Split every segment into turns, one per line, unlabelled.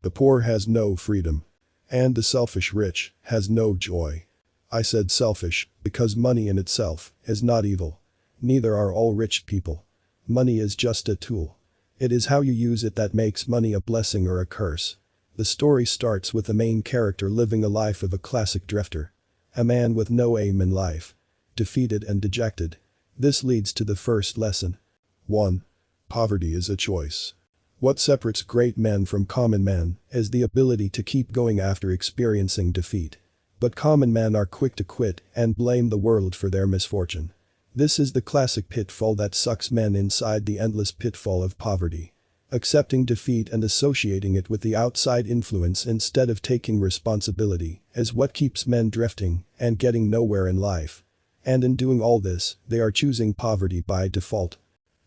The poor has no freedom. And the selfish rich has no joy. I said selfish because money in itself is not evil. Neither are all rich people. Money is just a tool. It is how you use it that makes money a blessing or a curse. The story starts with the main character living a life of a classic drifter. A man with no aim in life. Defeated and dejected. This leads to the first lesson. 1. Poverty is a choice. What separates great men from common men is the ability to keep going after experiencing defeat. But common men are quick to quit and blame the world for their misfortune. This is the classic pitfall that sucks men inside the endless pitfall of poverty. Accepting defeat and associating it with the outside influence instead of taking responsibility is what keeps men drifting and getting nowhere in life. And in doing all this, they are choosing poverty by default.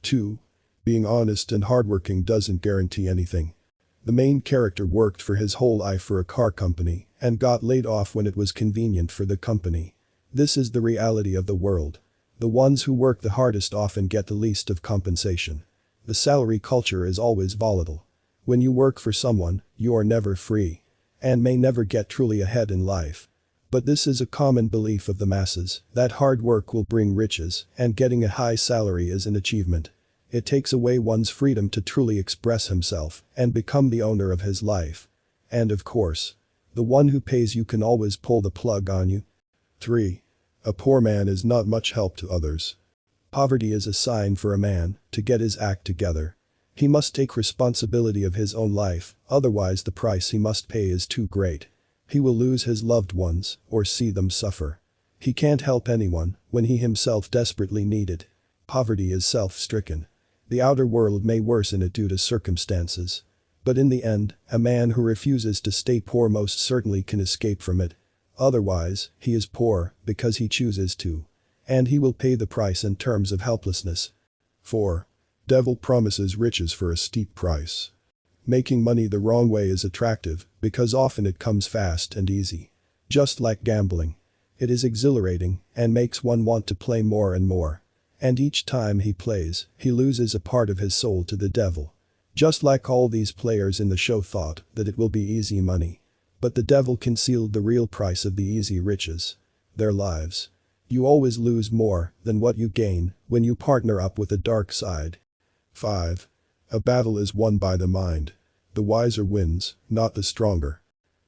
2. Being honest and hardworking doesn't guarantee anything. The main character worked for his whole life for a car company and got laid off when it was convenient for the company. This is the reality of the world. The ones who work the hardest often get the least of compensation. The salary culture is always volatile. When you work for someone, you are never free. And may never get truly ahead in life. But this is a common belief of the masses, that hard work will bring riches and getting a high salary is an achievement. It takes away one's freedom to truly express himself and become the owner of his life. And of course, the one who pays you can always pull the plug on you. 3. A poor man is not much help to others. Poverty is a sign for a man to get his act together. He must take responsibility of his own life, otherwise the price he must pay is too great. He will lose his loved ones or see them suffer. He can't help anyone when he himself desperately need it. Poverty is self-stricken. The outer world may worsen it due to circumstances. But in the end, a man who refuses to stay poor most certainly can escape from it. Otherwise, he is poor because he chooses to. And he will pay the price in terms of helplessness. 4. Devil promises riches for a steep price. Making money the wrong way is attractive because often it comes fast and easy. Just like gambling. It is exhilarating and makes one want to play more and more. And each time he plays, he loses a part of his soul to the devil. Just like all these players in the show thought that it will be easy money. But the devil concealed the real price of the easy riches. Their lives. You always lose more than what you gain when you partner up with the dark side. 5. A battle is won by the mind. The wiser wins, not the stronger.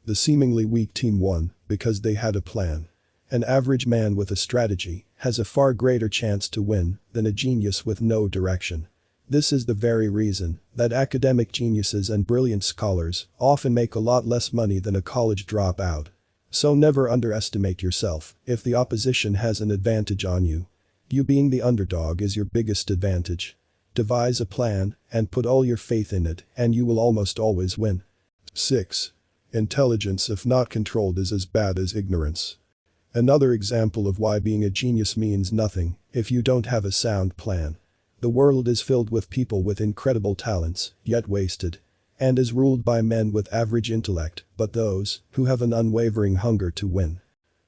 The seemingly weak team won because they had a plan. An average man with a strategy has a far greater chance to win than a genius with no direction. This is the very reason that academic geniuses and brilliant scholars often make a lot less money than a college dropout. So never underestimate yourself if the opposition has an advantage on you. You being the underdog is your biggest advantage. Devise a plan and put all your faith in it and you will almost always win. 6. Intelligence if not controlled is as bad as ignorance. Another example of why being a genius means nothing if you don't have a sound plan. The world is filled with people with incredible talents, yet wasted. And is ruled by men with average intellect, but those who have an unwavering hunger to win.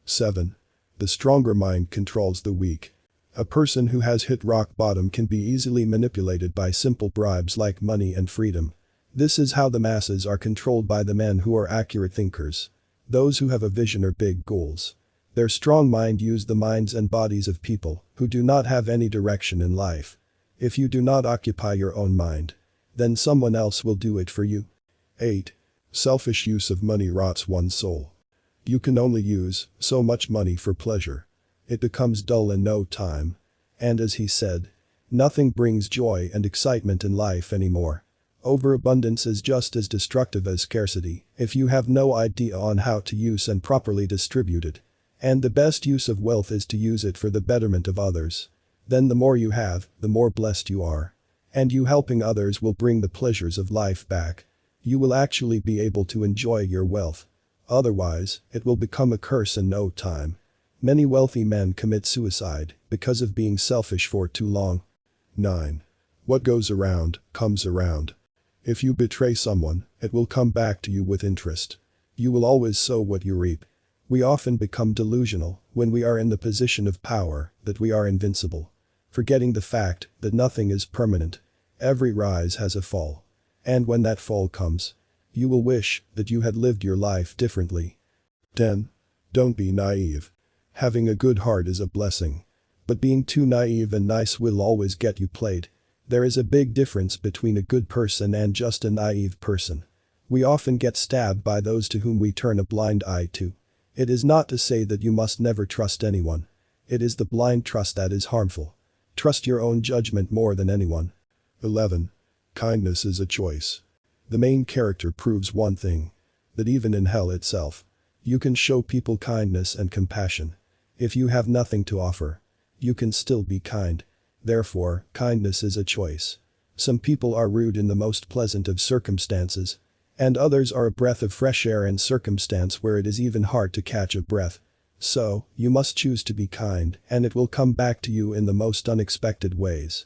7. The stronger mind controls the weak. A person who has hit rock bottom can be easily manipulated by simple bribes like money and freedom. This is how the masses are controlled by the men who are accurate thinkers. Those who have a vision or big goals. Their strong mind use the minds and bodies of people who do not have any direction in life. If you do not occupy your own mind, then someone else will do it for you. 8. Selfish use of money rots one's soul. You can only use so much money for pleasure. It becomes dull in no time. And as he said, nothing brings joy and excitement in life anymore. Overabundance is just as destructive as scarcity if you have no idea on how to use and properly distribute it. And the best use of wealth is to use it for the betterment of others. Then the more you have, the more blessed you are. And you helping others will bring the pleasures of life back. You will actually be able to enjoy your wealth. Otherwise, it will become a curse in no time. Many wealthy men commit suicide because of being selfish for too long. 9. What goes around, comes around. If you betray someone, it will come back to you with interest. You will always sow what you reap. We often become delusional when we are in the position of power that we are invincible. Forgetting the fact that nothing is permanent. Every rise has a fall. And when that fall comes, You will wish that you had lived your life differently. 10. Don't be naive. Having a good heart is a blessing. But being too naive and nice will always get you played. There is a big difference between a good person and just a naive person. We often get stabbed by those to whom we turn a blind eye to. It is not to say that you must never trust anyone. It is the blind trust that is harmful. Trust your own judgment more than anyone. 11. Kindness is a choice. The main character proves one thing. That even in hell itself, you can show people kindness and compassion. If you have nothing to offer, you can still be kind. Therefore, kindness is a choice. Some people are rude in the most pleasant of circumstances. And others are a breath of fresh air in circumstance where it is even hard to catch a breath. So, you must choose to be kind and it will come back to you in the most unexpected ways.